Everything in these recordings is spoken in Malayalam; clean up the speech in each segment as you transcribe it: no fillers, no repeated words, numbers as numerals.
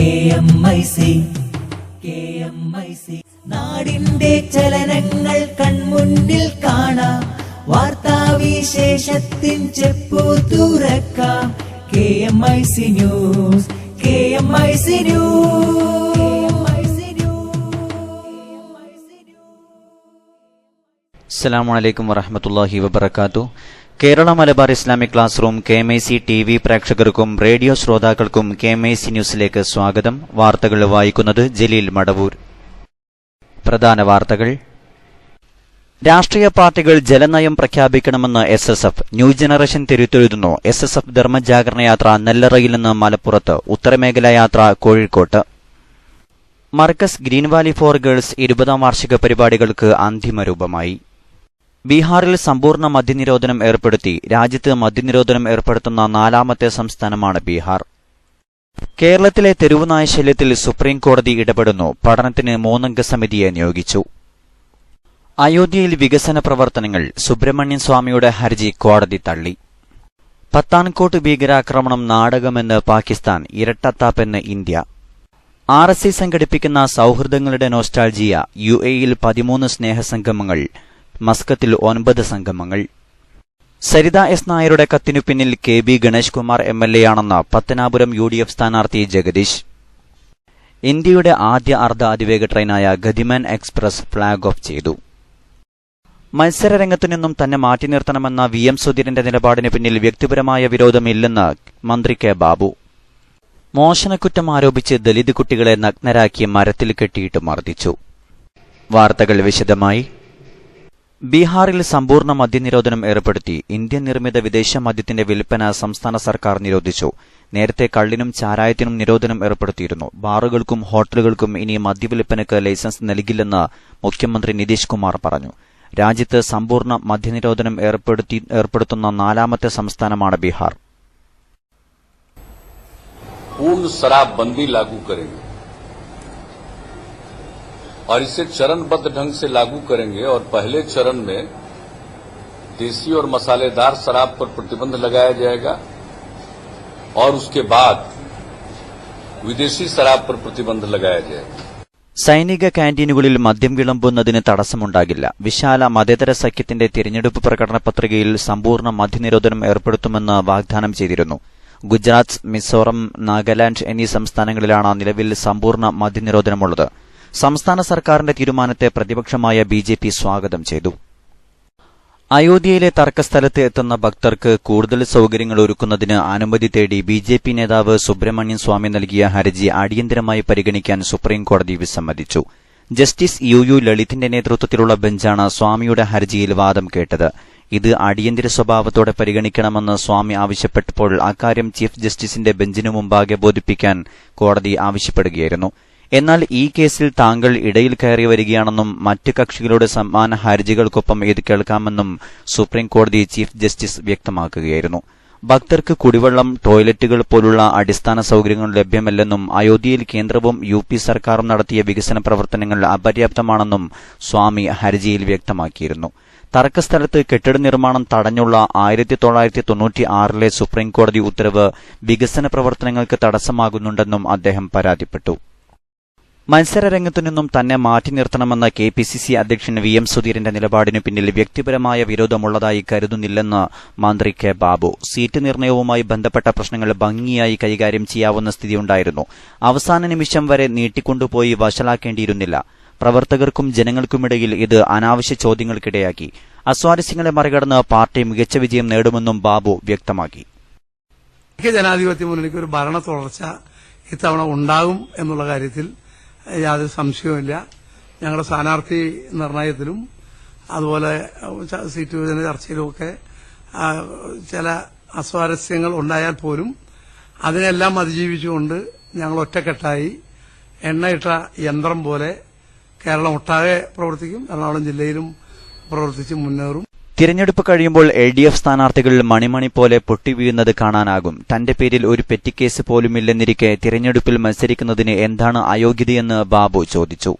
KMIC നാടിന്റെ ചലനങ്ങൾ കൺമുന്നിൽ കാണാം, വാർത്താവിശേഷത്തിൻ ചെപ്പു തുറക്കാം. KMIC news. അസ്സലാമു അലൈക്കും വറഹ്മത്തുള്ളാഹി വബറകാതുഹു. Kerala Malabar Islamic class room KMIC TV പ്രേക്ഷകർക്കും റേഡിയോ ശ്രോതാക്കൾക്കും KMIC ന്യൂസിലേക്ക് സ്വാഗതം. വാർത്തകൾ വായിക്കുന്നത് ജലീൽ മടവൂർ. പ്രധാന വാർത്തകൾ. രാഷ്ട്രീയ പാർട്ടികൾ ജലനയം പ്രഖ്യാപിക്കണമെന്ന് SSF. ന്യൂ ജനറേഷൻ തിരുത്തെഴുതുന്നു. SSF ധർമ്മജാഗരണ യാത്ര നെല്ലറയിൽ നിന്ന് മലപ്പുറത്ത്, ഉത്തരമേഖലാ യാത്ര കോഴിക്കോട്ട്. Markaz green valley for girls 20ാം വാർഷിക പരിപാടികൾക്ക് അന്തിമരൂപമായി. ബീഹാറിൽ സമ്പൂർണ്ണ മദ്യനിരോധനം ഏർപ്പെടുത്തി. രാജ്യത്ത് മദ്യനിരോധനം ഏർപ്പെടുത്തുന്ന 4ാമത്തെ സംസ്ഥാനമാണ് ബീഹാർ. കേരളത്തിലെ തെരുവുനായ ശല്യത്തിൽ സുപ്രീം കോടതി ഇടപെടുന്നു. പഠനത്തിന് 3-അംഗ സമിതിയെ നിയോഗിച്ചു. അയോധ്യയിൽ വികസന പ്രവർത്തനങ്ങൾ. സുബ്രഹ്മണ്യൻ സ്വാമിയുടെ ഹർജി കോടതി തള്ളി. പത്താൻകോട്ട് ഭീകരാക്രമണം നാടകമെന്ന് പാകിസ്ഥാൻ, ഇരട്ടത്താപ്പെന്ന് ഇന്ത്യ. RSC സംഘടിപ്പിക്കുന്ന സൌഹൃദങ്ങളുടെ നോസ്റ്റാൾജിയ. UAEയിൽ 13 സ്നേഹസംഗമങ്ങൾ, മസ്കത്തിൽ 9 സംഗമങ്ങൾ. സരിത S. നായരുടെ കത്തിനു പിന്നിൽ KB ഗണേഷ് കുമാർ MLA ആണെന്ന് പത്തനാപുരം UDF സ്ഥാനാർത്ഥി ജഗദീഷ്. ഇന്ത്യയുടെ ആദ്യ അർദ്ധ അതിവേഗ ട്രെയിനായ ഗതിമാൻ എക്സ്പ്രസ് ഫ്ളാഗ് ഓഫ് ചെയ്തു. മത്സരരംഗത്തു നിന്നും തന്നെ മാറ്റി നിർത്തണമെന്ന VM സുധീരന്റെ നിലപാടിന് പിന്നിൽ വ്യക്തിപരമായ വിരോധമില്ലെന്ന് മന്ത്രി K. ബാബു. മോഷണക്കുറ്റം ആരോപിച്ച് ദലിത് കുട്ടികളെ നഗ്നരാക്കി മരത്തിൽ കെട്ടിയിട്ട് മർദ്ദിച്ചു. വാർത്തകൾ വിശദമായി. ബീഹാറിൽ സമ്പൂർണ്ണ മദ്യനിരോധനം ഏർപ്പെടുത്തി. ഇന്ത്യൻ നിർമ്മിത വിദേശ മദ്യത്തിന്റെ വിൽപ്പന സംസ്ഥാന സർക്കാർ നിരോധിച്ചു. നേരത്തെ കള്ളിനും ചാരായത്തിനും നിരോധനം ഏർപ്പെടുത്തിയിരുന്നു. ബാറുകൾക്കും ഹോട്ടലുകൾക്കും ഇനി മദ്യവിൽപ്പനയ്ക്ക് ലൈസൻസ് നൽകില്ലെന്ന് മുഖ്യമന്ത്രി നിതീഷ് കുമാർ പറഞ്ഞു. രാജ്യത്ത് സമ്പൂർണ്ണ മദ്യനിരോധനം ഏർപ്പെടുത്തുന്ന 4ാമത്തെ സംസ്ഥാനമാണ് ബീഹാർ. पूर्ण शराबबंदी लागू करेंगे और इसे चरणबद्ध ढंग से लागू करेंगे और पहले चरण में देसी और मसालेदार शराब पर प्रतिबंध लगाया जाएगा और उसके बाद विदेशी शराब पर प्रतिबंध लगाया जाएगा. സൈനിക ക്യാന്റീനുകളിൽ മദ്യം വിളമ്പുന്നതിന് തടസ്സമുണ്ടാകില്ല. വിശാല മതേതര സഖ്യത്തിന്റെ തിരഞ്ഞെടുപ്പ് പ്രകടന പത്രികയിൽ സമ്പൂർണ്ണ മദ്യനിരോധനം ഏർപ്പെടുത്തുമെന്ന് വാഗ്ദാനം ചെയ്തിരുന്നു. ഗുജറാത്ത്, മിസോറം, നാഗാലാന്റ് എന്നീ സംസ്ഥാനങ്ങളിലാണ് നിലവിൽ സമ്പൂർണ്ണ മദ്യനിരോധനമുള്ളത്. സംസ്ഥാന സർക്കാരിന്റെ തീരുമാനത്തെ പ്രതിപക്ഷമായ BJP സ്വാഗതം ചെയ്തു. അയോധ്യയിലെ തർക്കസ്ഥലത്ത് എത്തുന്ന ഭക്തർക്ക് കൂടുതൽ സൌകര്യങ്ങൾ ഒരുക്കുന്നതിന് അനുമതി തേടി BJP നേതാവ് സുബ്രഹ്മണ്യൻ സ്വാമി നൽകിയ ഹർജി അടിയന്തരമായി പരിഗണിക്കാൻ സുപ്രീംകോടതി വിസമ്മതിച്ചു. ജസ്റ്റിസ് UU ലളിതിന്റെ നേതൃത്വത്തിലുള്ള ബെഞ്ചാണ് സ്വാമിയുടെ ഹർജിയിൽ വാദം കേട്ടത്. ഇത് അടിയന്തര സ്വഭാവത്തോടെ പരിഗണിക്കണമെന്ന് സ്വാമി ആവശ്യപ്പെട്ടപ്പോൾ അക്കാര്യം ചീഫ് ജസ്റ്റിസിന്റെ ബെഞ്ചിനു മുമ്പാകെ ബോധിപ്പിക്കാൻ കോടതി ആവശ്യപ്പെടുകയായിരുന്നു. എന്നാൽ ഈ കേസിൽ താങ്കൾ ഇടയിൽ കയറി വരികയാണെന്നും മറ്റ് കക്ഷികളുടെ സമാന ഹർജികൾക്കൊപ്പം ഇത് കേൾക്കാമെന്നും സുപ്രീംകോടതി ചീഫ് ജസ്റ്റിസ് വ്യക്തമാക്കുകയായിരുന്നു. ഭക്തർക്ക് കുടിവെള്ളം, ടോയ്ലറ്റുകൾ പോലുള്ള അടിസ്ഥാന സൌകര്യങ്ങൾ ലഭ്യമല്ലെന്നും അയോധ്യയിൽ കേന്ദ്രവും UP സർക്കാരും നടത്തിയ വികസന പ്രവർത്തനങ്ങൾ അപര്യാപ്തമാണെന്നും സ്വാമി ഹർജിയിൽ വ്യക്തമാക്കിയിരുന്നു. തർക്കസ്ഥലത്ത് കെട്ടിട നിർമ്മാണം തടഞ്ഞുള്ള 1996ലെ സുപ്രീംകോടതി ഉത്തരവ് വികസന പ്രവർത്തനങ്ങൾക്ക് തടസ്സമാകുന്നുണ്ടെന്നും അദ്ദേഹം പരാതിപ്പെട്ടു. മത്സരരംഗത്തു നിന്നും തന്നെ മാറ്റി നിർത്തണമെന്ന KPCC അധ്യക്ഷൻ VM സുധീരന്റെ നിലപാടിനു പിന്നിൽ വ്യക്തിപരമായ വിരോധമുള്ളതായി കരുതുന്നില്ലെന്ന് മന്ത്രി K. ബാബു. സീറ്റ് നിർണയവുമായി ബന്ധപ്പെട്ട പ്രശ്നങ്ങൾ ഭംഗിയായി കൈകാര്യം ചെയ്യാവുന്ന സ്ഥിതിയുണ്ടായിരുന്നു. അവസാന നിമിഷം വരെ നീട്ടിക്കൊണ്ടുപോയി വഷളാക്കേണ്ടിയിരുന്നില്ല. പ്രവർത്തകർക്കും ജനങ്ങൾക്കുമിടയിൽ ഇത് അനാവശ്യ ചോദ്യങ്ങൾക്കിടയാക്കി. അസ്വാരസ്യങ്ങളെ മറികടന്ന് പാർട്ടി മികച്ച വിജയം നേടുമെന്നും ബാബു വ്യക്തമാക്കി. ജനാധിപത്യ മുന്നണിക്ക് ഒരു ഭരണ തുടർച്ച ഇത്തവണ ഉണ്ടാകും എന്നുള്ള കാര്യത്തിൽ യാതൊരു സംശയവുമില്ല. ഞങ്ങളുടെ സ്ഥാനാർത്ഥി നിർണയത്തിലും അതുപോലെ സീറ്റ് വിഭജന ചർച്ചയിലുമൊക്കെ ചില അസ്വാരസ്യങ്ങൾ ഉണ്ടായാൽ പോലും അതിനെല്ലാം അതിജീവിച്ചുകൊണ്ട് ഞങ്ങൾ ഒറ്റക്കെട്ടായി എണ്ണയിട്ട യന്ത്രം പോലെ കേരളം ഒട്ടാകെ പ്രവർത്തിക്കും. എറണാകുളം ജില്ലയിലും പ്രവർത്തിച്ച് മുന്നേറും. തിരഞ്ഞെടുപ്പ് കഴിയുമ്പോൾ LDF സ്ഥാനാർത്ഥികൾ മണിമണി പോലെ പൊട്ടിവീഴുന്നത് കാണാനാകും. തന്റെ പേരിൽ ഒരു പെറ്റിക്കേസ് പോലുമില്ലെന്നിരിക്കെ തിരഞ്ഞെടുപ്പിൽ മത്സരിക്കുന്നതിന് എന്താണ് അയോഗ്യതയെന്ന് ബാബു ചോദിച്ചു.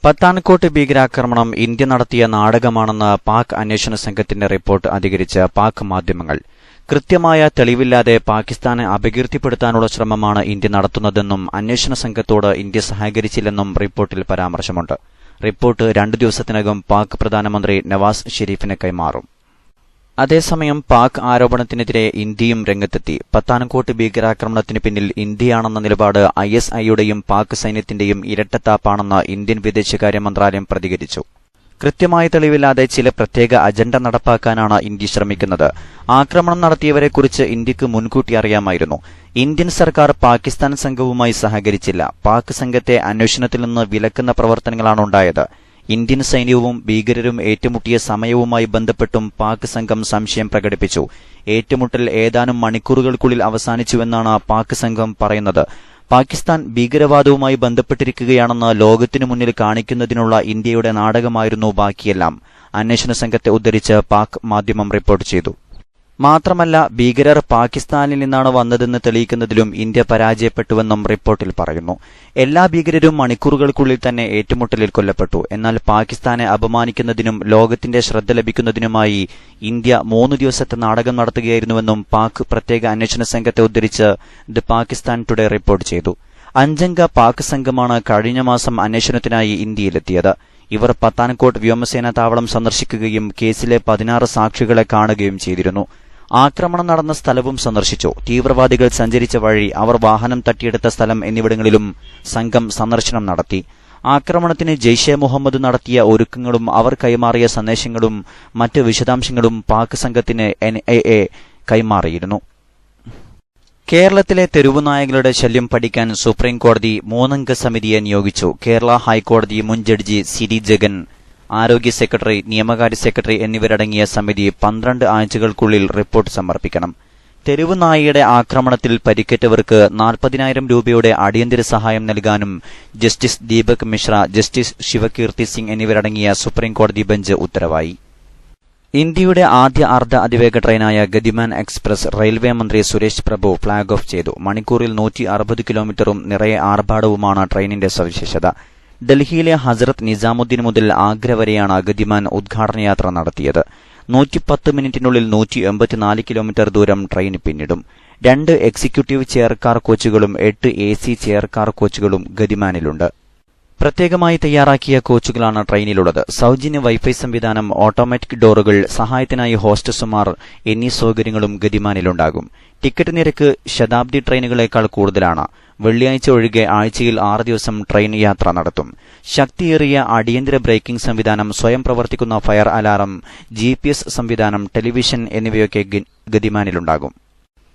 പത്താൻകോട്ട് ഭീകരാക്രമണം ഇന്ത്യ നടത്തിയ നാടകമാണെന്ന് പാക് അന്വേഷണ സംഘത്തിന്റെ റിപ്പോർട്ട് അധികരിച്ച് പാക് മാധ്യമങ്ങൾ. കൃത്യമായ തെളിവില്ലാതെ പാകിസ്ഥാനെ അപകീർത്തിപ്പെടുത്താനുള്ള ശ്രമമാണ് ഇന്ത്യ നടത്തുന്നതെന്നും അന്വേഷണ സംഘത്തോട് ഇന്ത്യ സഹകരിച്ചില്ലെന്നും റിപ്പോർട്ടിൽ പരാമർശമുണ്ട്. റിപ്പോർട്ട് 2 ദിവസത്തിനകം പാക് പ്രധാനമന്ത്രി നവാസ് ഷെരീഫിന് കൈമാറും. അതേസമയം പാക് ആരോപണത്തിനെതിരെ ഇന്ത്യയും രംഗത്തെത്തി. പത്താൻകോട്ട് ഭീകരാക്രമണത്തിന് പിന്നിൽ ഇന്ത്യയാണെന്ന നിലപാട് ISIയുടെയും പാക് സൈന്യത്തിന്റെയും ഇരട്ടത്താപ്പാണെന്ന് ഇന്ത്യൻ വിദേശകാര്യ മന്ത്രാലയം പ്രതികരിച്ചു. കൃത്യമായ തെളിവില്ലാതെ ചില പ്രത്യേക അജണ്ട നടപ്പാക്കാനാണ് ഇന്ത്യ ശ്രമിക്കുന്നത്. ആക്രമണം നടത്തിയവരെക്കുറിച്ച് ഇന്ത്യക്ക് മുൻകൂട്ടി അറിയാമായിരുന്നു. ഇന്ത്യൻ സർക്കാർ പാകിസ്ഥാൻ സംഘവുമായി സഹകരിച്ചില്ല. പാക് സംഘത്തെ അന്വേഷണത്തിൽ നിന്ന് വിലക്കുന്ന പ്രവർത്തനങ്ങളാണ് ഉണ്ടായത്. ഇന്ത്യൻ സൈന്യവും ഭീകരരും ഏറ്റുമുട്ടിയ സമയവുമായി ബന്ധപ്പെട്ടും പാക് സംഘം സംശയം പ്രകടിപ്പിച്ചു. ഏറ്റുമുട്ടൽ ഏതാനും മണിക്കൂറുകൾക്കുള്ളിൽ അവസാനിച്ചുവെന്നാണ് പാക് സംഘം പറയുന്നത്. പാകിസ്ഥാൻ ഭീകരവാദവുമായി ബന്ധപ്പെട്ടിരിക്കുകയാണെന്ന് ലോകത്തിനു മുന്നിൽ കാണിക്കുന്നതിനുള്ള ഇന്ത്യയുടെ നാടകമായിരുന്നു ബാക്കിയെല്ലാം, അന്വേഷണ സംഘത്തെ ഉദ്ധരിച്ച് പാക് മാധ്യമം റിപ്പോർട്ട് ചെയ്തു. മാത്രമല്ല, ഭീകരർ പാകിസ്ഥാനിൽ നിന്നാണ് വന്നതെന്ന് തെളിയിക്കുന്നതിലും ഇന്ത്യ പരാജയപ്പെട്ടുവെന്നും റിപ്പോർട്ടിൽ പറയുന്നു. എല്ലാ ഭീകരരും മണിക്കൂറുകൾക്കുള്ളിൽ തന്നെ ഏറ്റുമുട്ടലിൽ കൊല്ലപ്പെട്ടു. എന്നാൽ പാകിസ്ഥാനെ അപമാനിക്കുന്നതിനും ലോകത്തിന്റെ ശ്രദ്ധ ലഭിക്കുന്നതിനുമായി ഇന്ത്യ 3 ദിവസത്തെ നാടകം നടത്തുകയായിരുന്നുവെന്നും പാക് പ്രത്യേക അന്വേഷണ സംഘത്തെ ഉദ്ധരിച്ച് ദി പാകിസ്ഥാൻ ടുഡേ റിപ്പോർട്ട് ചെയ്തു. 5-അംഗ പാക് സംഘമാണ് കഴിഞ്ഞ മാസം അന്വേഷണത്തിനായി ഇന്ത്യയിലെത്തിയത്. ഇവർ പത്താൻകോട്ട് വ്യോമസേനാ താവളം സന്ദർശിക്കുകയും കേസിലെ 16 സാക്ഷികളെ കാണുകയും ചെയ്തിരുന്നു. ആക്രമണം നടന്ന സ്ഥലവും സന്ദർശിച്ചു. തീവ്രവാദികൾ സഞ്ചരിച്ച വഴി, അവർ വാഹനം തട്ടിയെടുത്ത സ്ഥലം എന്നിവിടങ്ങളിലും സംഘം സന്ദർശനം നടത്തി. ആക്രമണത്തിന് ജെയ്ഷെ മുഹമ്മദ് നടത്തിയ ഒരുക്കങ്ങളും അവർ കൈമാറിയ സന്ദേശങ്ങളും മറ്റ് വിശദാംശങ്ങളും പാക് സംഘത്തിന് NIA കൈമാറിയിരുന്നു. കേരളത്തിലെ തെരുവുനായകളുടെ ശല്യം പഠിക്കാൻ സുപ്രീംകോടതി 3-അംഗ സമിതിയെ നിയോഗിച്ചു. കേരള ഹൈക്കോടതി മുൻ ജഡ്ജി സിരി ജഗൻ, ആരോഗ്യ സെക്രട്ടറി, നിയമകാര്യ സെക്രട്ടറി എന്നിവരടങ്ങിയ സമിതി 12 ആഴ്ചകൾക്കുള്ളിൽ റിപ്പോർട്ട് സമർപ്പിക്കണം. തെരുവുനായയുടെ ആക്രമണത്തിൽ പരിക്കേറ്റവർക്ക് 40,000 രൂപയുടെ അടിയന്തര സഹായം നൽകാനും ജസ്റ്റിസ് ദീപക് മിശ്ര, ജസ്റ്റിസ് ശിവകീർത്തി സിംഗ് എന്നിവരടങ്ങിയ സുപ്രീംകോടതി ബെഞ്ച് ഉത്തരവായി. ഇന്ത്യയുടെ ആദ്യ അർദ്ധ അതിവേഗ ട്രെയിനായ ഗതിമാൻ എക്സ്പ്രസ് റെയിൽവേ മന്ത്രി സുരേഷ് പ്രഭു ഫ്ളാഗ് ഓഫ് ചെയ്തു. മണിക്കൂറിൽ 160 കിലോമീറ്ററും നിറയെ ആർഭാടവുമാണ് ട്രെയിനിന്റെ സവിശേഷത. ഡൽഹിയിലെ ഹസ്രത്ത് നിസാമുദ്ദീൻ മുതൽ ആഗ്ര വരെയാണ് ഗതിമാൻ ഉദ്ഘാടന യാത്ര നടത്തിയത്. 110 മിനിറ്റിനുള്ളിൽ 184 കിലോമീറ്റർ ദൂരം ട്രെയിൻ പിന്നിടും. 2 എക്സിക്യൂട്ടീവ് ചെയർ കാർ കോച്ചുകളും 8 AC ചെയർ കാർ കോച്ചുകളും ഗതിമാനിലുണ്ട്. പ്രത്യേകമായി തയ്യാറാക്കിയ കോച്ചുകളാണ് ട്രെയിനിലുള്ളത്. സൌജന്യ വൈഫൈ സംവിധാനം, ഓട്ടോമാറ്റിക് ഡോറുകൾ, സഹായത്തിനായി ഹോസ്റ്റസുമാർ എന്നീ സൌകര്യങ്ങളും ഗതിമാനിലുണ്ടാകും. ടിക്കറ്റ് നിരക്ക് ശതാബ്ദി ട്രെയിനുകളേക്കാൾ കൂടുതലാണ്. വെള്ളിയാഴ്ച ഒഴികെ ആഴ്ചയിൽ 6 ദിവസം ട്രെയിൻ യാത്ര നടത്തും. ശക്തിയേറിയ അടിയന്തര ബ്രേക്കിംഗ് സംവിധാനം, സ്വയം പ്രവർത്തിക്കുന്ന ഫയർ അലാറം, GPS സംവിധാനം, ടെലിവിഷൻ എന്നിവയൊക്കെ ഗതിമാനിലുണ്ടാകും.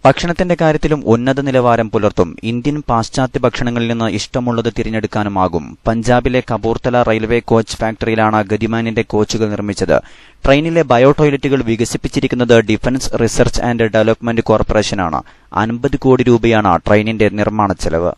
ഭക്ഷണത്തിന്റെ കാര്യത്തിലും ഉന്നത നിലവാരം പുലർത്തും. ഇന്ത്യൻ പാശ്ചാത്യ ഭക്ഷണങ്ങളിൽ നിന്ന് ഇഷ്ടമുള്ളത് തിരഞ്ഞെടുക്കാനുമാകും. പഞ്ചാബിലെ കപൂർത്തല റെയിൽവേ കോച്ച് ഫാക്ടറിയിലാണ് ഗതിമാനിന്റെ കോച്ചുകൾ നിർമ്മിച്ചത്. ട്രെയിനിലെ ബയോ ടോയ്ലറ്റുകൾ വികസിപ്പിച്ചിരിക്കുന്നത് ഡിഫൻസ് റിസർച്ച് ആൻഡ് ഡെവലപ്മെന്റ് കോർപ്പറേഷനാണ്. 50 കോടി രൂപയാണ് ട്രെയിനിന്റെ നിർമ്മാണ ചെലവ്.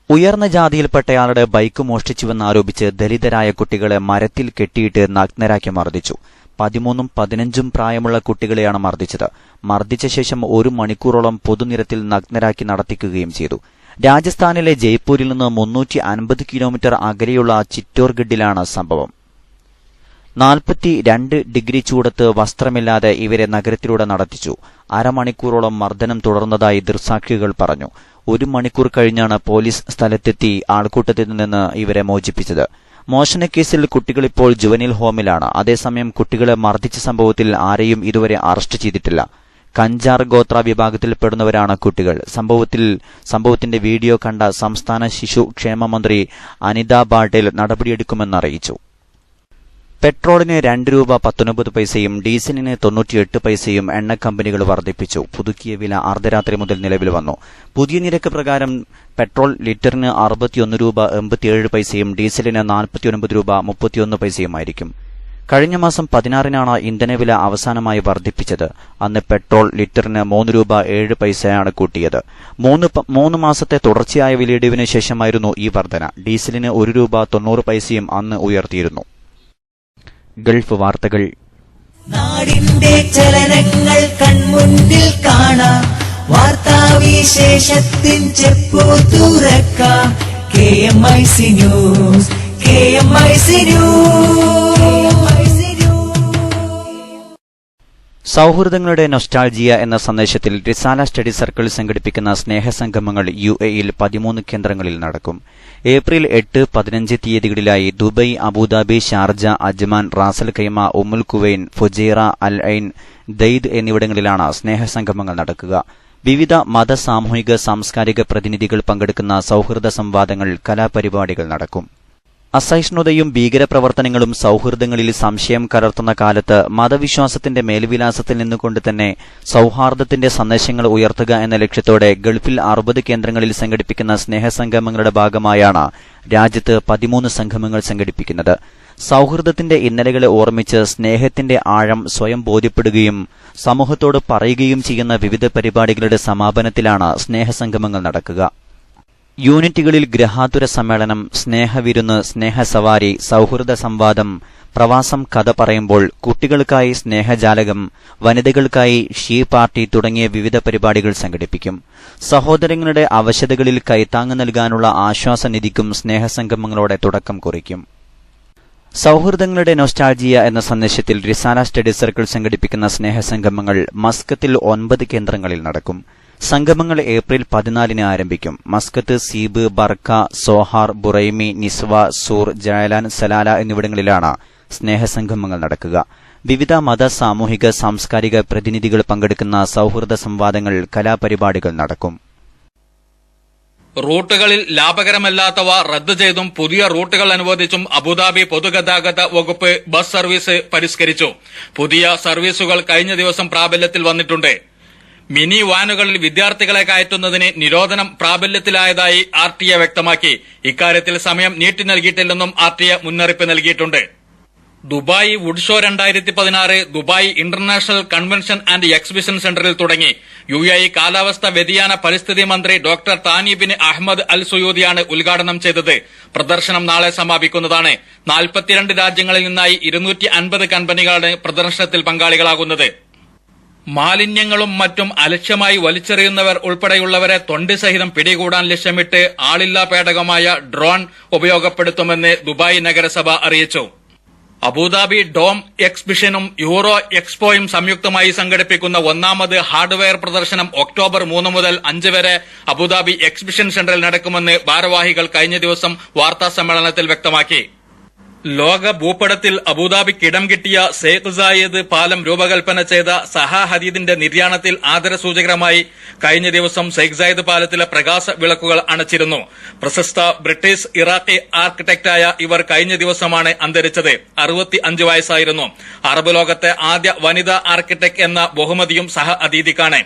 ഉയർന്ന ജാതിയിൽപ്പെട്ടയാളുടെ ബൈക്ക് മോഷ്ടിച്ചുവെന്നാരോപിച്ച് ദലിതരായ കുട്ടികളെ മരത്തിൽ കെട്ടിയിട്ട് നഗ്നരാക്കി മർദ്ദിച്ചു. 13ഉം 15ഉം പ്രായമുള്ള കുട്ടികളെയാണ് മർദ്ദിച്ചത്. മർദ്ദിച്ച ശേഷം 1 മണിക്കൂറോളം പൊതുനിരത്തിൽ നഗ്നരാക്കി നടത്തിക്കുകയും ചെയ്തു. രാജസ്ഥാനിലെ ജയ്പൂരിൽ നിന്ന് 350 കിലോമീറ്റർ അകലെയുള്ള ചിറ്റോർഗഡിലാണ് സംഭവം. 42 ഡിഗ്രി ചൂടത്ത് വസ്ത്രമില്ലാതെ ഇവരെ നഗരത്തിലൂടെ നടത്തിച്ചു. അരമണിക്കൂറോളം മർദ്ദനം തുടർന്നതായി ദൃക്സാക്ഷികൾ പറഞ്ഞു. 1 മണിക്കൂർ കഴിഞ്ഞാണ് പോലീസ് സ്ഥലത്തെത്തി ആൾക്കൂട്ടത്തിൽ നിന്ന് ഇവരെ മോചിപ്പിച്ചത്. മോഷണക്കേസിൽ കുട്ടികളിപ്പോൾ ജുവനിൽ ഹോമിലാണ്. അതേസമയം കുട്ടികളെ മർദ്ദിച്ച സംഭവത്തിൽ ആരെയും ഇതുവരെ അറസ്റ്റ് ചെയ്തിട്ടില്ല. കഞ്ചാർ ഗോത്ര വിഭാഗത്തിൽപ്പെടുന്നവരാണ് കുട്ടികൾ. സംഭവത്തിന്റെ വീഡിയോ കണ്ട സംസ്ഥാന ശിശു ക്ഷേമ മന്ത്രി അനിത പാട്ടീൽ നടപടിയെടുക്കുമെന്നറിയിച്ചു. പെട്രോളിന് 2 രൂപ 19 പൈസയും ഡീസലിന് 98 പൈസയും എണ്ണ കമ്പനികൾ വർദ്ധിപ്പിച്ചു. പുതുക്കിയ വില അർദ്ധരാത്രി മുതൽ നിലവിൽ വന്നു. പുതിയ നിരക്ക് പ്രകാരം പെട്രോൾ ലിറ്ററിന് 61 രൂപ 87 പൈസയും ഡീസലിന് 49 രൂപ 31 പൈസയുമായിരിക്കും. കഴിഞ്ഞ മാസം 16-നാണ് ഇന്ധനവില അവസാനമായി വർദ്ധിപ്പിച്ചത്. അന്ന് പെട്രോൾ ലിറ്ററിന് 3 രൂപ 7 പൈസയാണ് കൂട്ടിയത്. 3 മാസത്തെ തുടർച്ചയായ വിലയിടിവിന് ശേഷമായിരുന്നു ഈ വർധന. ഡീസലിന് 1 രൂപ 90 പൈസയും അന്ന് ഉയർത്തിയിരുന്നു. ഗൾഫ് വാർത്തകൾ. നാടിന്റെ ചലനങ്ങൾ കൺമുന്നിൽ കാണാം. വാർത്താവിശേഷത്തിൻ ചെപ്പു തുറക്കാം. KMIC news, KMIC news. സൌഹൃദങ്ങളുടെ നൊസ്റ്റാൾജിയ എന്ന സന്ദേശത്തിൽ റിസാല സ്റ്റഡി സർക്കിൾ സംഘടിപ്പിക്കുന്ന സ്നേഹസംഗമങ്ങൾ UAEയിൽ 13 കേന്ദ്രങ്ങളിൽ നടക്കും. ഏപ്രിൽ 8, 15 തീയതികളിലായി Dubai, Abu Dhabi, Sharjah, Ajman, Ras al Khaimah, Umm al Quwain, Fujairah, Al Ain, Dhaid എന്നിവിടങ്ങളിലാണ് സ്നേഹസംഗമങ്ങൾ നടക്കുക. വിവിധ മത, സാമൂഹിക, സാംസ്കാരിക പ്രതിനിധികൾ പങ്കെടുക്കുന്ന സൌഹൃദ സംവാദങ്ങൾ, കലാപരിപാടികൾ നടക്കും. അസഹിഷ്ണുതയും ഭീകരപ്രവർത്തനങ്ങളും സൌഹൃദങ്ങളിൽ സംശയം കലർത്തുന്ന കാലത്ത് മതവിശ്വാസത്തിന്റെ മേൽവിലാസത്തിൽ നിന്നുകൊണ്ട് തന്നെ സൌഹാർദ്ദത്തിന്റെ സന്ദേശങ്ങൾ ഉയർത്തുക എന്ന ലക്ഷ്യത്തോടെ ഗൾഫിൽ 60 കേന്ദ്രങ്ങളിൽ സംഘടിപ്പിക്കുന്ന സ്നേഹസംഗമങ്ങളുടെ ഭാഗമായാണ് രാജ്യത്ത് 13 സംഗമങ്ങൾ സംഘടിപ്പിക്കുന്നത്. സൌഹൃദത്തിന്റെ ഇന്നലകളെ ഓർമ്മിച്ച് സ്നേഹത്തിന്റെ ആഴം സ്വയം ബോധ്യപ്പെടുകയും സമൂഹത്തോട് പറയുകയും ചെയ്യുന്ന വിവിധ പരിപാടികളുടെ സമാപനത്തിലാണ് സ്നേഹസംഗമങ്ങൾ നടക്കുക. യൂണിറ്റുകളിൽ ഗ്രഹാതുര സമ്മേളനം, സ്നേഹവിരുന്ന്, സ്നേഹസവാരി, സൌഹൃദ സംവാദം, പ്രവാസം കഥ പറയുമ്പോൾ, കുട്ടികൾക്കായി സ്നേഹജാലകം, വനിതകൾക്കായി ഷീ പാർട്ടി തുടങ്ങിയ വിവിധ പരിപാടികൾ സംഘടിപ്പിക്കും. സഹോദരങ്ങളുടെ അവശതകളിൽ കൈത്താങ്ങ് നൽകാനുള്ള ആശ്വാസനിധിക്കും സ്നേഹസംഗമങ്ങളോടെ തുടക്കം കുറിക്കും. സൌഹൃദങ്ങളുടെ നൊസ്റ്റാൾജിയ എന്ന സന്ദേശത്തിൽ റിസാല സ്റ്റഡി സർക്കിൾ സംഘടിപ്പിക്കുന്ന സ്നേഹസംഗമങ്ങൾ മസ്കത്തിൽ 9 കേന്ദ്രങ്ങളിൽ നടക്കും. സംഗമങ്ങൾ ഏപ്രിൽ 14 ആരംഭിക്കും. Muscat, Seeb, Barka, Sohar, Buraimi, Nizwa, Sur, Jaalan, Salalah എന്നിവിടങ്ങളിലാണ് സ്നേഹസംഗമങ്ങൾ നടക്കുക. വിവിധ മത, സാമൂഹിക, സാംസ്കാരിക പ്രതിനിധികൾ പങ്കെടുക്കുന്ന സൌഹൃദ സംവാദങ്ങൾ, കലാപരിപാടികൾ നടക്കും. റൂട്ടുകളിൽ ലാഭകരമല്ലാത്തവ റദ്ദ് ചെയ്തും പുതിയ റൂട്ടുകൾ അനുവദിച്ചും അബുദാബി പൊതുഗതാഗത വകുപ്പ് ബസ് സർവീസ് പരിഷ്കരിച്ചു. പുതിയ സർവീസുകൾ കഴിഞ്ഞ ദിവസം പ്രാബല്യത്തിൽ വന്നിട്ടുണ്ട്. മിനി വാനുകളിൽ വിദ്യാർത്ഥികളെ കയറ്റുന്നതിന് നിരോധനം പ്രാബല്യത്തിലായതായി RTA വ്യക്തമാക്കി. ഇക്കാര്യത്തിൽ സമയം നീട്ടി നൽകിയിട്ടില്ലെന്നും RTA മുന്നറിയിപ്പ് നൽകിയിട്ടുണ്ട്. Dubai wood show 2016 Dubai international convention and exhibition സെന്ററിൽ തുടങ്ങി. UAE കാലാവസ്ഥാ വ്യതിയാന പരിസ്ഥിതി മന്ത്രി doctor Thani bin Ahmad Al സുയൂദിയാണ് ഉദ്ഘാടനം ചെയ്തത്. പ്രദർശനം നാളെ സമാപിക്കുന്നതാണ്. 42 രാജ്യങ്ങളിൽ നിന്നായി 250 കമ്പനികളാണ് പ്രദർശനത്തിൽ പങ്കാളികളാകുന്നത്. മാലിന്യങ്ങളും മറ്റും അലക്ഷ്യമായി വലിച്ചെറിയുന്നവർ ഉൾപ്പെടെയുള്ളവരെ തൊണ്ടി സഹിതം പിടികൂടാൻ ലക്ഷ്യമിട്ട് ആളില്ലാ പേടകമായ ഡ്രോൺ ഉപയോഗപ്പെടുത്തുമെന്ന് ദുബായ് നഗരസഭ അറിയിച്ചു. അബുദാബി ഡോം എക്സിബിഷനും യൂറോ എക്സ്പോയും സംയുക്തമായി സംഘടിപ്പിക്കുന്ന 1ാമത് ഹാർഡ്വെയർ പ്രദർശനം ഒക്ടോബർ 3 മുതൽ 5 വരെ അബുദാബി എക്സിബിഷൻ സെന്ററിൽ നടക്കുമെന്ന് ഭാരവാഹികൾ കഴിഞ്ഞ ദിവസം വാർത്താസമ്മേളനത്തിൽ വ്യക്തമാക്കി. ലോക ഭൂപടത്തിൽ അബുദാബിക്ക് ഇടം കിട്ടിയ ഷെയ്ഖ് സായിദ് പാലം രൂപകൽപ്പന ചെയ്ത സഹാ ഹദീദിന്റെ നിര്യാണത്തിൽ ആദരസൂചകമായി കഴിഞ്ഞ ദിവസം ഷെയ്ഖ് സായിദ് പാലത്തിലെ പ്രകാശ വിളക്കുകൾ അണച്ചിരുന്നു. പ്രശസ്ത ബ്രിട്ടീഷ് ഇറാഖി ആർക്കിടെക്ടായ ഇവർ കഴിഞ്ഞ ദിവസമാണ് അന്തരിച്ചത്. 65 വയസ്സായിരുന്നു. അറബ് ലോകത്തെ ആദ്യ വനിതാ ആർക്കിടെക്ട് എന്ന ബഹുമതിയും സഹ ഹദീദിക്കാണ്.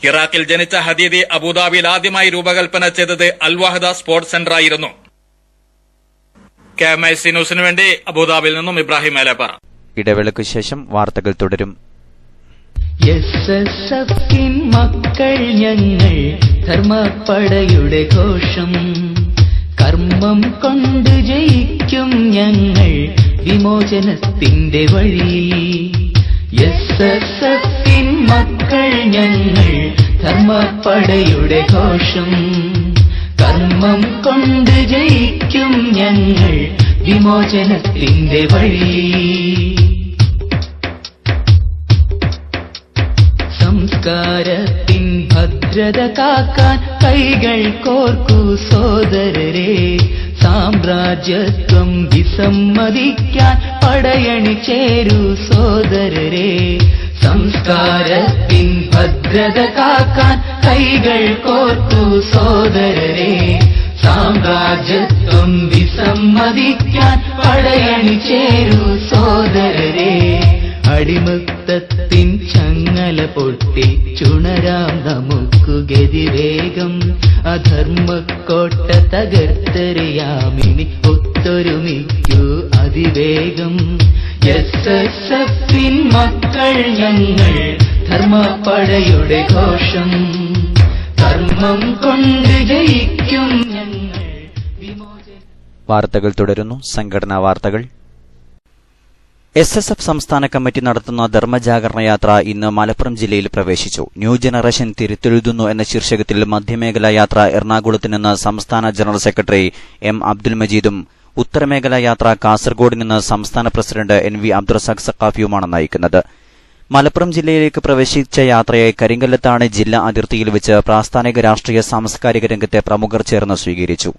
ഇറാഖിൽ ജനിച്ച ഹദീദി അബുദാബിയിൽ ആദ്യമായി രൂപകൽപ്പന ചെയ്തത് അൽവാഹദ സ്പോർട്സ് സെന്ററായിരുന്നു. KMIC ന്യൂസിനു വേണ്ടി അബുദാബിയിൽ നിന്നും ഇബ്രാഹിം ഏലപ്പാറ. ഇടവേളയ്ക്കു ശേഷം വാർത്തകൾ തുടരും. SSFിൻ മക്കൾ ഞങ്ങൾ, ധർമ്മപ്പടയുടെ ഘോഷം, കർമ്മം കൊണ്ട് ജയിക്കും ഞങ്ങൾ വിമോചനത്തിന്റെ വഴിയിൽ. SSFിൻ മക്കൾ ഞങ്ങൾ, ധർമ്മപ്പടയുടെ ഘോഷം, കർമ്മം കൊണ്ട് ജയിക്കും ഞങ്ങൾ വിമോചനത്തിന്റെ വഴി. സംസ്കാരത്തിൻ ഭദ്രത കാക്കാൻ കൈകൾ കോർക്കൂ സോദരരെ, സാമ്രാജ്യത്വം വിസമ്മതിക്കാൻ പടയണി ചേരൂ സോദരരെ. സംസ്കാരത്തിൻ ഭദ്രത കാക്കാൻ കൈകൾ കോർക്കൂ സോദരരെ, സാമ്രാജ്യത്വം വിസമ്മതിക്കാൻ പടയണി ചേരൂ സോദരരെ. അടിമത്തത്തിൻ ചങ്ങല പൊട്ടി ചുണരാം നമുക്കു ഗതിവേഗം, അധർമ്മക്കോട്ട തകർത്തെറിയാമിനി ഒത്തൊരുമിക്കൂ അതിവേഗം. SSFിൻ മക്കൾ ഞങ്ങൾ, ധർമ്മപ്പടയുടെ ഘോഷം, കർമ്മം കൊണ്ട് ജയിക്കും ഞങ്ങൾ വിമോചനം. വാർത്തകൾ തുടരുന്നു. സംഘടനാ വാർത്തകൾ. SSF സംസ്ഥാന കമ്മിറ്റി നടത്തുന്ന ധർമ്മജാഗരണ യാത്ര ഇന്ന് മലപ്പുറം ജില്ലയിൽ പ്രവേശിച്ചു. ന്യൂ ജനറേഷൻ തിരുത്തെഴുതുന്നു എന്ന ശീർഷകത്തിൽ മധ്യമേഖലാ യാത്ര എറണാകുളത്ത് നിന്ന് സംസ്ഥാന ജനറൽ സെക്രട്ടറി M അബ്ദുൽ മജീദും ഉത്തരമേഖലാ യാത്ര കാസർഗോഡ് നിന്ന് സംസ്ഥാന പ്രസിഡന്റ് NV അബ്ദുറസാഖ് സഖാഫിയുമാണ് നയിക്കുന്നത്. മലപ്പുറം ജില്ലയിലേക്ക് പ്രവേശിച്ച യാത്രയെ കരിങ്കല്ലത്താണ് ജില്ലാ അതിർത്തിയിൽ വെച്ച് പ്രാസ്ഥാനിക രാഷ്ട്രീയ സാംസ്കാരിക രംഗത്തെ പ്രമുഖർ ചേർന്ന് സ്വീകരിച്ചു.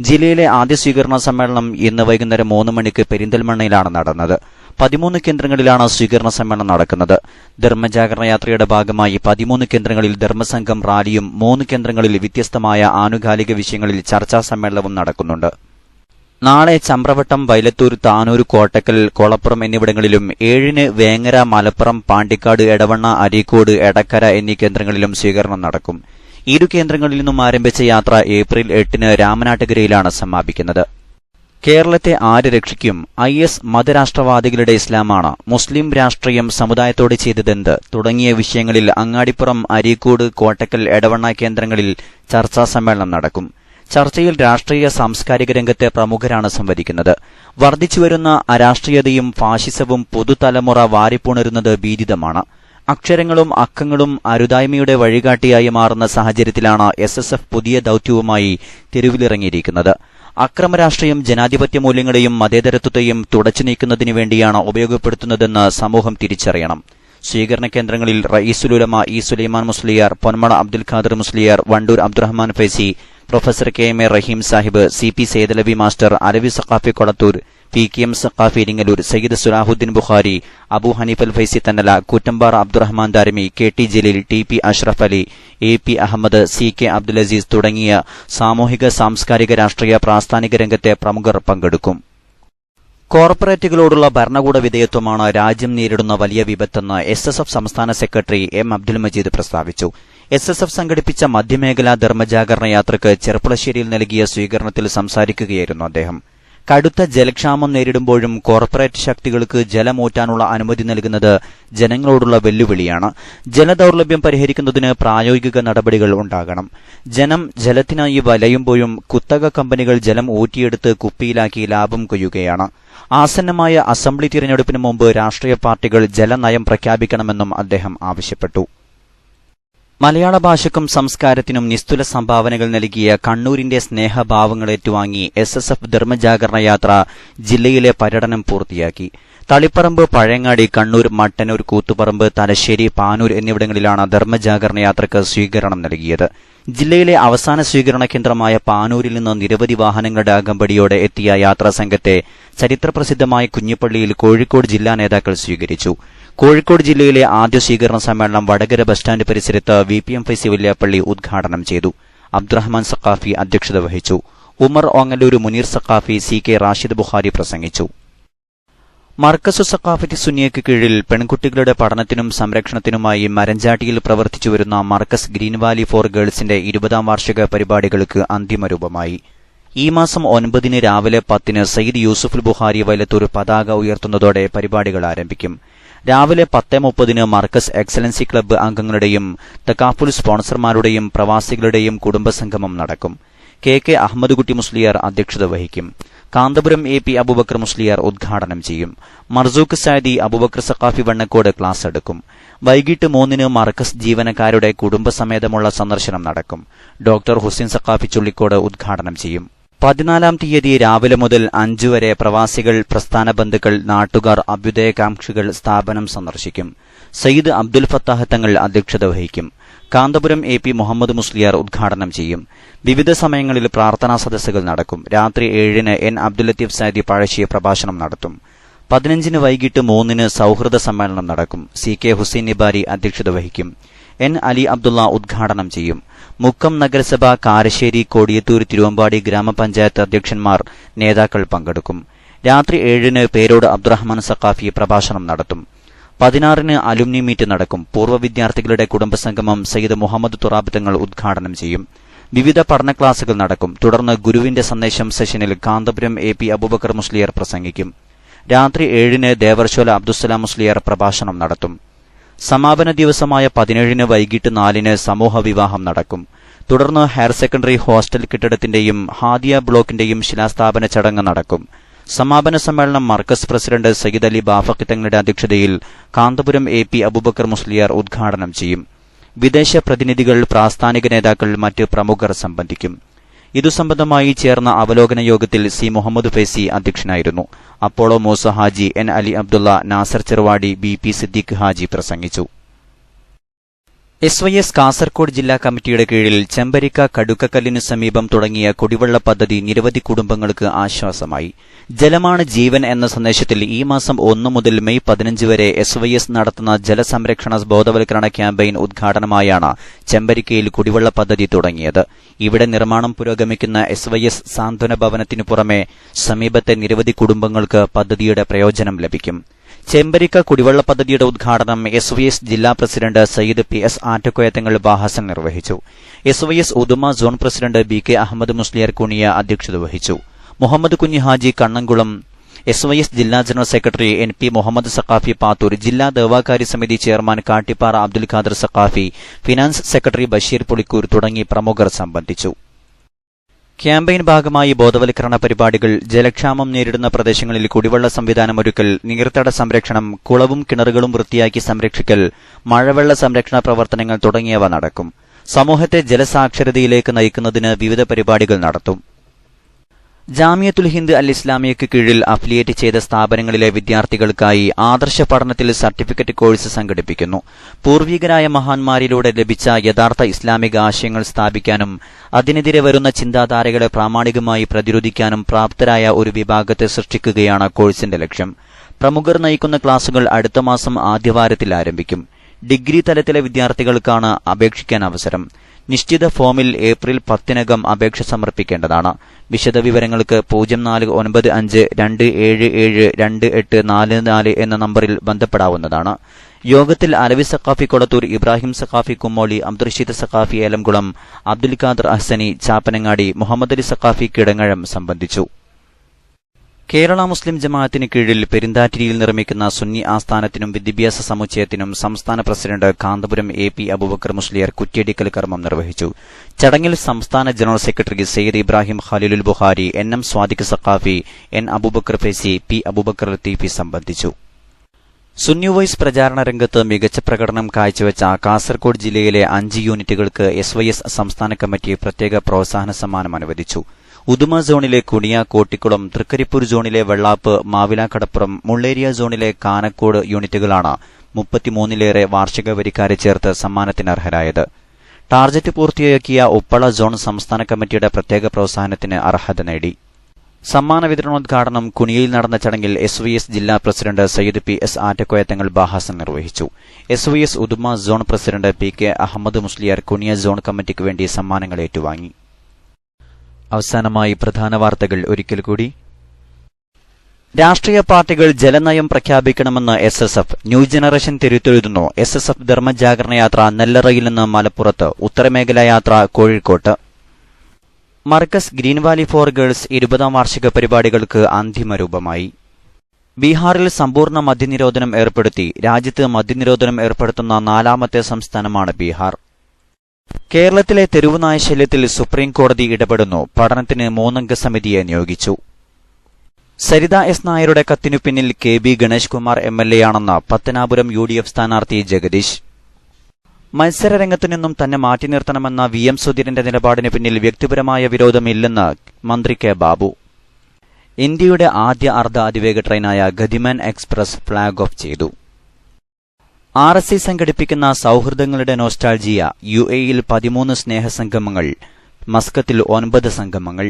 ജില്ലയിലെ ആദ്യ സ്വീകരണ സമ്മേളനം ഇന്ന് വൈകുന്നേരം 3 മണിക്ക് പെരിന്തൽമണ്ണയിലാണ് നടന്നത്. 13 കേന്ദ്രങ്ങളിലാണ് സ്വീകരണ സമ്മേളനം നടക്കുന്നത്. ധർമ്മജാഗരണ യാത്രയുടെ ഭാഗമായി 13 കേന്ദ്രങ്ങളിൽ ധർമ്മസംഘം റാലിയും 3 കേന്ദ്രങ്ങളിൽ വ്യത്യസ്തമായ ആനുകാലിക വിഷയങ്ങളിൽ ചർച്ചാ സമ്മേളനവും നടക്കുന്നുണ്ട്. നാളെ ചമ്രവട്ടം, വൈലത്തൂർ, താനൂർ, കോട്ടക്കൽ, കൊളപ്പുറം എന്നിവിടങ്ങളിലും 7-ന് വേങ്ങര, മലപ്പുറം, പാണ്ടിക്കാട്, എടവണ്ണ, അരീക്കോട്, എടക്കര എന്നീ കേന്ദ്രങ്ങളിലും സ്വീകരണം നടക്കും. ഇരു കേന്ദ്രങ്ങളിൽ നിന്നും ആരംഭിച്ച യാത്ര ഏപ്രിൽ 8-ന് രാമനാട്ടുകരയിലാണ് സമാപിക്കുന്നത്. കേരളത്തെ ആര് രക്ഷിക്കും? IS മതരാഷ്ട്രവാദികളുടെ ഇസ്ലാമാണ്. മുസ്ലിം രാഷ്ട്രീയം സമുദായത്തോട് ചെയ്തതെന്ത്? തുടങ്ങിയ വിഷയങ്ങളിൽ അങ്ങാടിപ്പുറം, അരീക്കോട്, കോട്ടക്കൽ, എടവണ്ണ കേന്ദ്രങ്ങളിൽ ചർച്ചാ സമ്മേളനം നടക്കും. ചർച്ചയിൽ രാഷ്ട്രീയ സാംസ്കാരിക രംഗത്തെ പ്രമുഖരാണ് സംവദിക്കുന്നത്. വർദ്ധിച്ചുവരുന്ന അരാഷ്ട്രീയതയും ഫാഷിസവും പുതുതലമുറ വാരിപ്പുണരുന്നത് ഭീതിതമാണ്. അക്ഷരങ്ങളും അക്കങ്ങളും അരുതായ്മയുടെ വഴികാട്ടിയായി മാറുന്ന സാഹചര്യത്തിലാണ് SSF പുതിയ ദൌത്യവുമായി തെരുവിലിറങ്ങിയിരിക്കുന്നത്. അക്രമരാഷ്ട്രീയം ജനാധിപത്യ മൂല്യങ്ങളെയും മതേതരത്വത്തെയും തുടച്ചു നീക്കുന്നതിനു വേണ്ടിയാണ് ഉപയോഗപ്പെടുത്തുന്നതെന്ന് സമൂഹം തിരിച്ചറിയണം. സ്വീകരണ കേന്ദ്രങ്ങളിൽ Raeesul Ulama E Sulaiman Musliyar, Ponmala Abdul Khader Musliyar, Wandoor Abdurahman Faizy, professor KM A Raheem Sahib, CP Saidalavi master, Alavi Saqafi Kolathur, PKM Saqafi Iringallur, Sayyid Sulahuddeen Bukhari, Abu Haneefal Faizy Thannala, Koottambara Abdurahman Darimi, KT Jaleel, TP Ashraf Ali, AP Ahmed, CK Abdul Azeez തുടങ്ങിയ സാമൂഹിക സാംസ്കാരിക രാഷ്ട്രീയ പ്രാസ്ഥാനിക രംഗത്തെ പ്രമുഖർ പങ്കെടുക്കും. കോർപ്പറേറ്റുകളോടുള്ള ഭരണകൂട വിധേയത്വമാണ് രാജ്യം നേരിടുന്ന വലിയ വിപത്തെന്ന് SSF സംസ്ഥാന സെക്രട്ടറി M അബ്ദുൽ മജീദ് പ്രസ്താവിച്ചു. SSF സംഘടിപ്പിച്ച മധ്യമേഖലാ ധർമ്മജാഗരണ യാത്രയ്ക്ക് ചെർപ്പളശ്ശേരിയിൽ നൽകിയ സ്വീകരണത്തിൽ സംസാരിക്കുകയായിരുന്നു അദ്ദേഹം. കടുത്ത ജലക്ഷാമം നേരിടുമ്പോഴും കോർപ്പറേറ്റ് ശക്തികൾക്ക് ജലമൂറ്റാനുള്ള അനുമതി നൽകുന്നത് ജനങ്ങളോടുള്ള വെല്ലുവിളിയാണ്. ജലദൌർലഭ്യം പരിഹരിക്കുന്നതിന് പ്രായോഗിക നടപടികൾ ഉണ്ടാകണം. ജനം ജലത്തിനായി വലയുമ്പോഴും കുത്തക കമ്പനികൾ ജലം ഊറ്റിയെടുത്ത് കുപ്പിയിലാക്കി ലാഭം കൊയ്യുകയാണ്. ആസന്നമായ അസംബ്ലി തിരഞ്ഞെടുപ്പിന് മുമ്പ് രാഷ്ട്രീയ പാർട്ടികൾ ജലനയം പ്രഖ്യാപിക്കണമെന്നും അദ്ദേഹം ആവശ്യപ്പെട്ടു. മലയാള ഭാഷയ്ക്കും സംസ്കാരത്തിനും നിസ്തുല സംഭാവനകൾ നൽകിയ കണ്ണൂരിന്റെ സ്നേഹഭാവങ്ങൾ ഏറ്റുവാങ്ങി SSF ധർമ്മജാഗരണ യാത്ര ജില്ലയിലെ പര്യടനം പൂർത്തിയാക്കി. തളിപ്പറമ്പ്, പഴയങ്ങാടി, കണ്ണൂർ, മട്ടന്നൂർ, കൂത്തുപറമ്പ്, തലശ്ശേരി, പാനൂർ എന്നിവിടങ്ങളിലാണ് ധർമ്മജാഗരണ യാത്രയ്ക്ക് സ്വീകരണം നൽകിയത്. ജില്ലയിലെ അവസാന സ്വീകരണ കേന്ദ്രമായ പാനൂരിൽ നിന്ന് നിരവധി വാഹനങ്ങളുടെ അകമ്പടിയോടെ എത്തിയ യാത്രാസംഘത്തെ ചരിത്രപ്രസിദ്ധമായ കുഞ്ഞിപ്പള്ളിയിൽ കോഴിക്കോട് ജില്ലാ നേതാക്കൾ സ്വീകരിച്ചു. കോഴിക്കോട് ജില്ലയിലെ ആദ്യ സ്വീകരണ സമ്മേളനം വടകര ബസ് സ്റ്റാൻഡ് പരിസരത്ത് VPM ഫൈസി വല്യാപ്പള്ളി ഉദ്ഘാടനം ചെയ്തു. അബ്ദുറഹ്മാൻ സഖാഫി അധ്യക്ഷത വഹിച്ചു. ഉമർ ഓങ്ങല്ലൂർ, മുനീർ സഖാഫി, CK റാഷിദ് ബുഖാരി പ്രസംഗിച്ചു. മർക്കസു സഖാഫത്തി സുന്നിയയ്ക്ക് കീഴിൽ പെൺകുട്ടികളുടെ പഠനത്തിനും സംരക്ഷണത്തിനുമായി മരഞ്ചാട്ടിയിൽ പ്രവർത്തിച്ചുവരുന്ന മർക്കസ് ഗ്രീൻ വാലി ഫോർ ഗേൾസിന്റെ 20ാം വാർഷിക പരിപാടികൾക്ക് അന്തിമരൂപമായി. ഈ മാസം 9-ന് രാവിലെ 10-ന് സയ്യിദ് യൂസുഫുൽ ബുഖാരി വൈലത്തൂർ പതാക ഉയർത്തുന്നതോടെ പരിപാടികൾ ആരംഭിക്കും. രാവിലെ 10:30-ന് മർക്കസ് എക്സലൻസി ക്ലബ്ബ് അംഗങ്ങളുടെയും തകാഫുൽ സ്പോൺസർമാരുടെയും പ്രവാസികളുടെയും കുടുംബസംഗമം നടക്കും. KK അഹമ്മദ് കുട്ടി മുസ്ലിയാർ അധ്യക്ഷത വഹിക്കും. കാന്തപുരം AP അബൂബക്കർ മുസ്ലിയാർ ഉദ്ഘാടനം ചെയ്യും. മർസൂഖ് സാദി, അബൂബക്കർ സഖാഫി വണ്ണക്കോട് ക്ലാസ് എടുക്കും. വൈകിട്ട് 3-ന് മർക്കസ് ജീവനക്കാരുടെ കുടുംബസമേതമുള്ള സന്ദർശനം നടക്കും. ഡോക്ടർ ഹുസൈൻ സഖാഫി ചുള്ളിക്കോട് ഉദ്ഘാടനം ചെയ്യും. 14-ാം തീയതി രാവിലെ മുതൽ 5 വരെ പ്രവാസികൾ, പ്രസ്ഥാന ബന്ധുക്കൾ, നാട്ടുകാർ, അഭ്യുദയകാംക്ഷികൾ സ്ഥാപനം സന്ദർശിക്കും. സയ്യിദ് അബ്ദുൽ ഫത്താഹ് തങ്ങൾ അധ്യക്ഷത വഹിക്കും. കാന്തപുരം AP മുഹമ്മദ് മുസ്ലിയാർ ഉദ്ഘാടനം ചെയ്യും. വിവിധ സമയങ്ങളിൽ പ്രാർത്ഥനാ സദസ്സുകൾ നടക്കും. രാത്രി 7-ന് N അബ്ദുൽ ലത്തീഫ് സാദി പഴശ്ശി പ്രഭാഷണം നടത്തും. 15-ന് വൈകിട്ട് 3-ന് സൌഹൃദ സമ്മേളനം നടക്കും. CK ഹുസൈൻ നിബാരി അധ്യക്ഷത വഹിക്കും. N അലി അബ്ദുള്ള ഉദ്ഘാടനം ചെയ്യും. മുക്കം നഗരസഭ, കാരശ്ശേരി, കൊടിയത്തൂർ, തിരുവമ്പാടി ഗ്രാമപഞ്ചായത്ത് അധ്യക്ഷന്മാർ, നേതാക്കൾ പങ്കെടുക്കും. രാത്രി 7-ന് പേരോട് അബ്ദുറഹ്മാൻ സഖാഫി പ്രഭാഷണം നടത്തും. 16-ന് അലുമിനി മീറ്റ് നടക്കും. പൂർവ്വ വിദ്യാർത്ഥികളുടെ കുടുംബസംഗമം സയ്യിദ് മുഹമ്മദ് തുറാബ് തങ്ങൾ ഉദ്ഘാടനം ചെയ്യും. വിവിധ പഠന ക്ലാസുകൾ നടക്കും. തുടർന്ന് ഗുരുവിന്റെ സന്ദേശം സെഷനിൽ കാന്തപുരം AP അബൂബക്കർ മുസ്ലിയാർ പ്രസംഗിക്കും. രാത്രി 7-ന് ദേവർശോല അബ്ദുസ്സലാം മുസ്ലിയാർ പ്രഭാഷണം നടത്തും. സമാപന ദിവസമായ 17-ന് വൈകിട്ട് 4-ന് സമൂഹ വിവാഹം നടക്കും. തുടർന്ന് ഹയർ സെക്കൻഡറി ഹോസ്റ്റൽ കെട്ടിടത്തിന്റെയും ഹാദിയ ബ്ലോക്കിന്റെയും ശിലാസ്ഥാപന ചടങ്ങ് നടക്കും. സമാപന സമ്മേളനം മർക്കസ് പ്രസിഡന്റ് സയ്യിദ് അലി ബാഫഖി തങ്ങളുടെ അധ്യക്ഷതയിൽ കാന്തപുരം AP അബൂബക്കർ മുസ്ലിയാർ ഉദ്ഘാടനം ചെയ്യും. വിദേശ പ്രതിനിധികൾ, പ്രാസ്ഥാനിക നേതാക്കൾ, മറ്റ് പ്രമുഖർ സംബന്ധിക്കും. ഇതു സംബന്ധമായി ചേർന്ന അവലോകന യോഗത്തിൽ സി മുഹമ്മദ് ഫൈസി അധ്യക്ഷനായിരുന്നു. Apollo Moosa Haji, N Ali Abdulla, Nasar Cheruvadi, B P Siddique Haji പ്രസംഗിച്ചു. SYS കാസർകോട് ജില്ലാ കമ്മിറ്റിയുടെ കീഴിൽ ചെമ്പരിക്ക കടുക്കക്കല്ലിനു സമീപം തുടങ്ങിയ കുടിവെള്ള പദ്ധതി നിരവധി കുടുംബങ്ങൾക്ക് ആശ്വാസമായി. ജലമാണ് ജീവൻ എന്ന സന്ദേശത്തിൽ ഈ മാസം 1 മുതൽ മെയ് 15 വരെ SYS നടത്തുന്ന ജലസംരക്ഷണ ബോധവൽക്കരണ ക്യാമ്പയിൻ ഉദ്ഘാടനമായാണ് ചെമ്പരിക്കയിൽ കുടിവെള്ള പദ്ധതി തുടങ്ങിയത്. ഇവിടെ നിർമ്മാണം പുരോഗമിക്കുന്ന SYS സാന്ത്വന ഭവനത്തിനു പുറമെ സമീപത്തെ നിരവധി കുടുംബങ്ങൾക്ക് പദ്ധതിയുടെ പ്രയോജനം ലഭിക്കും. ചെമ്പരിക്ക കുടിവെള്ള പദ്ധതിയുടെ ഉദ്ഘാടനം SYS ജില്ലാ പ്രസിഡന്റ് സയ്യിദ് PS ആറ്റക്കോയത്തങ്ങൾ ബാഹസൻ നിർവഹിച്ചു. SYS Uduma zone president BK Ahmed Musliyar Kuniya അധ്യക്ഷത വഹിച്ചു. മുഹമ്മദ് കുഞ്ഞി ഹാജി കണ്ണംകുളം, SYS ജില്ലാ general secretary NP Muhammad Saqafi Pathur, ജില്ലാ ദേവാകാര്യ സമിതി chairman Kattippara Abdul Khader Saqafi, finance secretary Basheer Pulikkur തുടങ്ങി പ്രമുഖർ സംബന്ധിച്ചു. ക്യാമ്പയിൻ ഭാഗമായി ബോധവൽക്കരണ പരിപാടികൾ, ജലക്ഷാമം നേരിടുന്ന പ്രദേശങ്ങളിൽ കുടിവെള്ള സംവിധാനമൊരുക്കൽ, നീർത്തട സംരക്ഷണം, കുളവും കിണറുകളും വൃത്തിയാക്കി സംരക്ഷിക്കൽ, മഴവെള്ള സംരക്ഷണ പ്രവർത്തനങ്ങൾ തുടങ്ങിയവ നടക്കും. സമൂഹത്തെ ജലസാക്ഷരതയിലേക്ക് നയിക്കുന്നതിന് വിവിധ പരിപാടികൾ നടത്തും. ജാമിയത്തുൽ ഹിന്ദ് അൽ ഇസ്ലാമിയയ്ക്ക് കീഴിൽ അഫിലിയേറ്റ് ചെയ്ത സ്ഥാപനങ്ങളിലെ വിദ്യാർത്ഥികൾക്കായി ആദർശ പഠനത്തിൽ സർട്ടിഫിക്കറ്റ് കോഴ്സ് സംഘടിപ്പിക്കുന്നു. പൂർവികരായ മഹാന്മാരിലൂടെ ലഭിച്ച യഥാർത്ഥ ഇസ്ലാമിക ആശയങ്ങൾ സ്ഥാപിക്കാനും അതിനെതിരെ വരുന്ന ചിന്താധാരകളെ പ്രാമാണികമായി പ്രതിരോധിക്കാനും പ്രാപ്തരായ ഒരു വിഭാഗത്തെ സൃഷ്ടിക്കുകയാണ് കോഴ്സിന്റെ ലക്ഷ്യം. പ്രമുഖർ നയിക്കുന്ന ക്ലാസുകൾ അടുത്ത മാസം ആദ്യവാരത്തിൽ ആരംഭിക്കും. ഡിഗ്രി തലത്തിലെ വിദ്യാർത്ഥികൾക്കാണ് അപേക്ഷിക്കാൻ അവസരം. നിശ്ചിത ഫോമിൽ ഏപ്രിൽ 10-നകം അപേക്ഷ സമർപ്പിക്കേണ്ടതാണ്. വിശദവിവരങ്ങൾക്ക് 0452772844 എന്ന നമ്പറിൽ ബന്ധപ്പെടാവുന്നതാണ്. യോഗത്തിൽ അലവി സഖാഫി കൊളത്തൂർ, ഇബ്രാഹിം സഖാഫി കുമ്മോളി, അബ്ദുറഷീദ് സഖാഫി ഏലംകുളം, അബ്ദുൽ ഖാദർ അഹ്സനി ചാപ്പനങ്ങാടി, മുഹമ്മദ് അലി സഖാഫി കിടങ്ങഴം സംബന്ധിച്ചു. കേരള മുസ്ലിം ജമാഅത്തിന് കീഴിൽ പെരിന്താറ്റിരിയിൽ നിർമ്മിക്കുന്ന സുന്നി ആസ്ഥാനത്തിനും വിദ്യാഭ്യാസ സമുച്ചയത്തിനും സംസ്ഥാന പ്രസിഡന്റ് കാന്തപുരം AP അബൂബക്കർ മുസ്ലിയാർ കുറ്റിയടിക്കൽ കർമ്മം നിർവഹിച്ചു. ചടങ്ങിൽ സംസ്ഥാന general secretary Sayyid Ibrahim Khaleelul Bukhari, NM Swadiq Saqafi, N Aboobacker Faizy, P Aboobacker Latheefi സംബന്ധിച്ചു. സുന്നി വോയ്സ് പ്രചാരണ രംഗത്ത് മികച്ച പ്രകടനം കാഴ്ചവെച്ച കാസർകോട് ജില്ലയിലെ 5 യൂണിറ്റുകൾക്ക് SYS സംസ്ഥാന കമ്മിറ്റി പ്രത്യേക പ്രോത്സാഹന സമ്മാനം അനുവദിച്ചു. ഉദുമ സോണിലെ കുണിയ, കോട്ടിക്കുളം, തൃക്കരിപ്പൂർ സോണിലെ വെള്ളാപ്പ്, മാവില കടപ്പുറം, മുള്ളേരിയ സോണിലെ കാനക്കോട് യൂണിറ്റുകളാണ് 33-ലേറെ വാർഷിക വരിക്കാരെ ചേർത്ത് സമ്മാനത്തിന് അർഹരായത്. ടാർജറ്റ് പൂർത്തിയാക്കിയ ഉപ്പള സോൺ സംസ്ഥാന കമ്മിറ്റിയുടെ പ്രത്യേക പ്രോത്സാഹനത്തിന് അർഹത നേടി. സമ്മാന വിതരണോദ്ഘാടനം കുണിയയിൽ നടന്ന ചടങ്ങിൽ SYS ജില്ലാ പ്രസിഡന്റ് സയ്യിദ് PS ആറ്റക്കോയത്തങ്ങൾ ബാഹസൻ നിർവഹിച്ചു. SYS Uduma zone president PK Ahmed Musliyar Kuniya zone കമ്മിറ്റിക്ക് വേണ്ടി സമ്മാനങ്ങൾ ഏറ്റുവാങ്ങി. അവസാനമായി പ്രധാന വാർത്തകൾ ഒരിക്കൽ കൂടി. രാഷ്ട്രീയ പാർട്ടികൾ ജലനയം പ്രഖ്യാപിക്കണമെന്ന് SSF. ന്യൂ ജനറേഷൻ തിരുത്തെഴുതുന്നു. SSF ധർമ്മജാഗരണ യാത്ര നെല്ലറയിൽ നിന്ന് മലപ്പുറത്ത്, ഉത്തരമേഖലാ യാത്ര കോഴിക്കോട്ട്. Markaz green valley for girls 20ാം വാർഷിക പരിപാടികൾക്ക് അന്തിമരൂപമായി. ബീഹാറിൽ സമ്പൂർണ്ണ മദ്യനിരോധനം ഏർപ്പെടുത്തി. രാജ്യത്ത് മദ്യനിരോധനം ഏർപ്പെടുത്തുന്ന 4ാമത്തെ സംസ്ഥാനമാണ് ബീഹാർ. കേരളത്തിലെ തെരുവുനായ ശല്യത്തിൽ സുപ്രീം കോടതി ഇടപെടുന്നു. പഠനത്തിന് 3-അംഗ സമിതിയെ നിയോഗിച്ചു. സരിത S നായരുടെ കത്തിനു പിന്നിൽ KB ഗണേഷ് കുമാർ MLA ആണെന്ന് പത്തനാപുരം UDF സ്ഥാനാർത്ഥി ജഗദീഷ്. മത്സരരംഗത്തു നിന്നും തന്നെ മാറ്റി നിർത്തണമെന്ന VM സുധീരന്റെ നിലപാടിന് പിന്നിൽ വ്യക്തിപരമായ വിരോധമില്ലെന്ന് മന്ത്രി K ബാബു. ഇന്ത്യയുടെ ആദ്യ അർദ്ധ അതിവേഗ ട്രെയിനായ ഗതിമാൻ എക്സ്പ്രസ് ഫ്ളാഗ് ഓഫ് ചെയ്തു. RSC സംഘടിപ്പിക്കുന്ന സൌഹൃദങ്ങളുടെ നോസ്റ്റാൾജിയ. UAEയിൽ 13 സ്നേഹസംഗമങ്ങൾ, മസ്കത്തിൽ 9 സംഗമങ്ങൾ.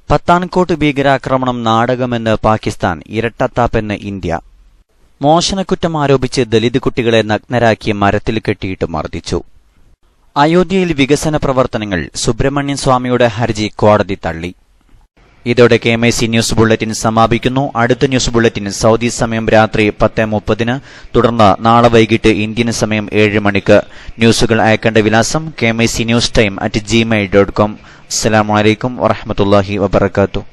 പത്താൻകോട്ട് ഭീകരാക്രമണം നാടകമെന്ന് പാകിസ്ഥാൻ, ഇരട്ടത്താപ്പെന്ന് ഇന്ത്യ. മോഷണക്കുറ്റം ആരോപിച്ച് ദലിത് കുട്ടികളെ നഗ്നരാക്കി മരത്തിൽ കെട്ടിയിട്ട് മർദ്ദിച്ചു. അയോധ്യയിൽ വികസന പ്രവർത്തനങ്ങൾ. സുബ്രഹ്മണ്യൻ സ്വാമിയുടെ ഹർജി കോടതി തള്ളി. ഇതോടെ KMIC ന്യൂസ് ബുള്ളറ്റിൻ സമാപിക്കുന്നു. അടുത്ത ന്യൂസ് ബുള്ളറ്റിൻ സൗദി സമയം രാത്രി 10:30, തുടർന്ന് നാളെ വൈകിട്ട് ഇന്ത്യൻ സമയം 7 മണിക്ക്. ന്യൂസുകൾ അയക്കേണ്ട വിലാസം KMIC News Time @gmail.com. അസ്സലാമു അലൈക്കും വറഹ്മത്തുള്ളാഹി വബറകാതുഹു.